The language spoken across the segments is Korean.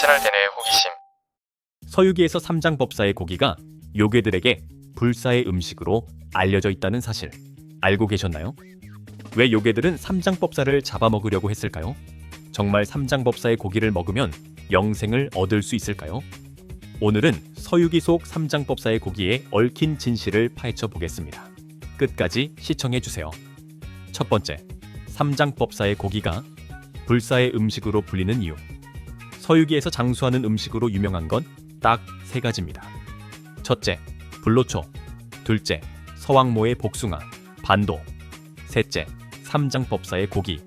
채널대뇌의 호기심. 서유기에서 삼장법사의 고기가 요괴들에게 불사의 음식으로 알려져 있다는 사실 알고 계셨나요? 왜 요괴들은 삼장법사를 잡아먹으려고 했을까요? 정말 삼장법사의 고기를 먹으면 영생을 얻을 수 있을까요? 오늘은 서유기 속 삼장법사의 고기에 얽힌 진실을 파헤쳐 보겠습니다. 끝까지 시청해주세요. 첫 번째, 삼장법사의 고기가 불사의 음식으로 불리는 이유. 서유기에서 장수하는 음식으로 유명한 건 딱 세 가지입니다. 첫째, 불로초. 둘째, 서왕모의 복숭아, 반도. 셋째, 삼장법사의 고기.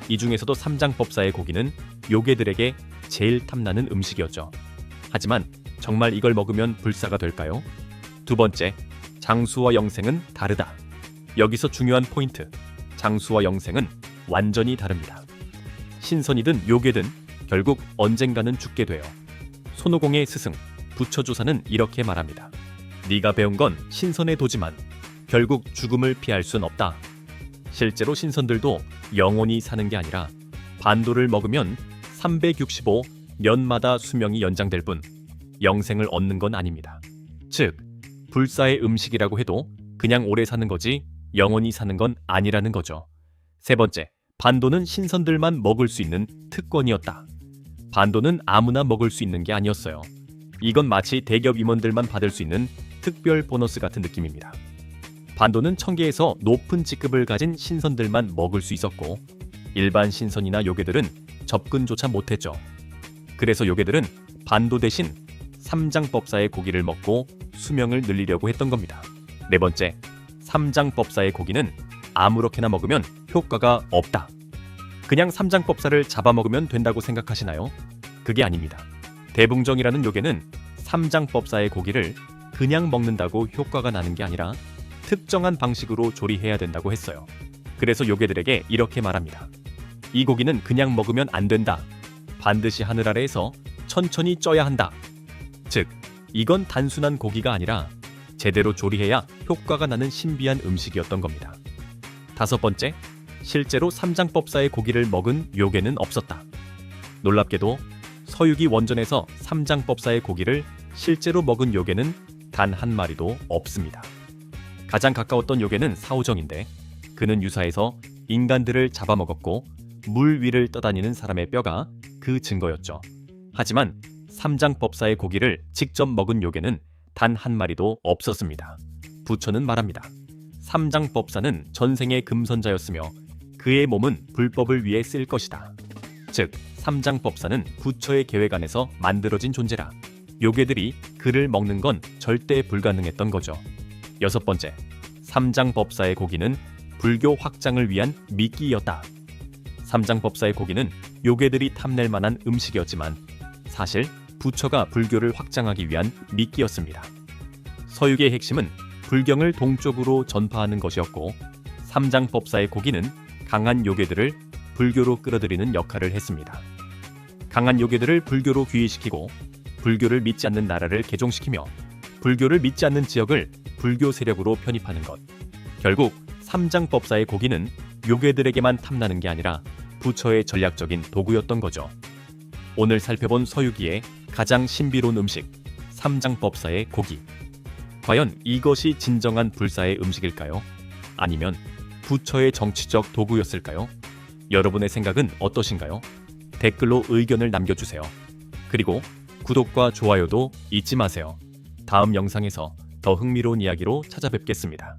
이 중에서도 삼장법사의 고기는 요괴들에게 제일 탐나는 음식이었죠. 하지만 정말 이걸 먹으면 불사가 될까요? 두 번째, 장수와 영생은 다르다. 여기서 중요한 포인트. 장수와 영생은 완전히 다릅니다. 신선이든 요괴든 결국 언젠가는 죽게 돼요. 손오공의 스승, 부처조사는 이렇게 말합니다. 네가 배운 건 신선의 도지만 결국 죽음을 피할 순 없다. 실제로 신선들도 영원히 사는 게 아니라 반도를 먹으면 365년마다 수명이 연장될 뿐 영생을 얻는 건 아닙니다. 즉, 불사의 음식이라고 해도 그냥 오래 사는 거지 영원히 사는 건 아니라는 거죠. 세 번째, 반도는 신선들만 먹을 수 있는 특권이었다. 반도는 아무나 먹을 수 있는 게 아니었어요. 이건 마치 대기업 임원들만 받을 수 있는 특별 보너스 같은 느낌입니다. 반도는 천계에서 높은 직급을 가진 신선들만 먹을 수 있었고 일반 신선이나 요괴들은 접근조차 못했죠. 그래서 요괴들은 반도 대신 삼장법사의 고기를 먹고 수명을 늘리려고 했던 겁니다. 네 번째, 삼장법사의 고기는 아무렇게나 먹으면 효과가 없다. 그냥 삼장법사를 잡아먹으면 된다고 생각하시나요? 그게 아닙니다. 대붕정이라는 요괴는 삼장법사의 고기를 그냥 먹는다고 효과가 나는 게 아니라 특정한 방식으로 조리해야 된다고 했어요. 그래서 요괴들에게 이렇게 말합니다. 이 고기는 그냥 먹으면 안 된다. 반드시 하늘 아래에서 천천히 쪄야 한다. 즉, 이건 단순한 고기가 아니라 제대로 조리해야 효과가 나는 신비한 음식이었던 겁니다. 다섯 번째, 실제로 삼장법사의 고기를 먹은 요괴는 없었다. 놀랍게도 서유기 원전에서 삼장법사의 고기를 실제로 먹은 요괴는 단 한 마리도 없습니다. 가장 가까웠던 요괴는 사오정인데 그는 유사해서 인간들을 잡아먹었고 물 위를 떠다니는 사람의 뼈가 그 증거였죠. 하지만 삼장법사의 고기를 직접 먹은 요괴는 단 한 마리도 없었습니다. 부처는 말합니다. 삼장법사는 전생의 금선자였으며 그의 몸은 불법을 위해 쓸 것이다. 즉, 삼장법사는 부처의 계획 안에서 만들어진 존재라 요괴들이 그를 먹는 건 절대 불가능했던 거죠. 여섯 번째, 삼장법사의 고기는 불교 확장을 위한 미끼였다. 삼장법사의 고기는 요괴들이 탐낼 만한 음식이었지만 사실 부처가 불교를 확장하기 위한 미끼였습니다. 서유기의 핵심은 불경을 동쪽으로 전파하는 것이었고 삼장법사의 고기는 강한 요괴들을 불교로 끌어들이는 역할을 했습니다. 강한 요괴들을 불교로 귀의시키고 불교를 믿지 않는 나라를 개종시키며 불교를 믿지 않는 지역을 불교 세력으로 편입하는 것. 결국 삼장법사의 고기는 요괴들에게만 탐나는 게 아니라 부처의 전략적인 도구였던 거죠. 오늘 살펴본 서유기의 가장 신비로운 음식, 삼장법사의 고기. 과연 이것이 진정한 불사의 음식일까요? 아니면 부처의 정치적 도구였을까요? 여러분의 생각은 어떠신가요? 댓글로 의견을 남겨주세요. 그리고 구독과 좋아요도 잊지 마세요. 다음 영상에서 더 흥미로운 이야기로 찾아뵙겠습니다.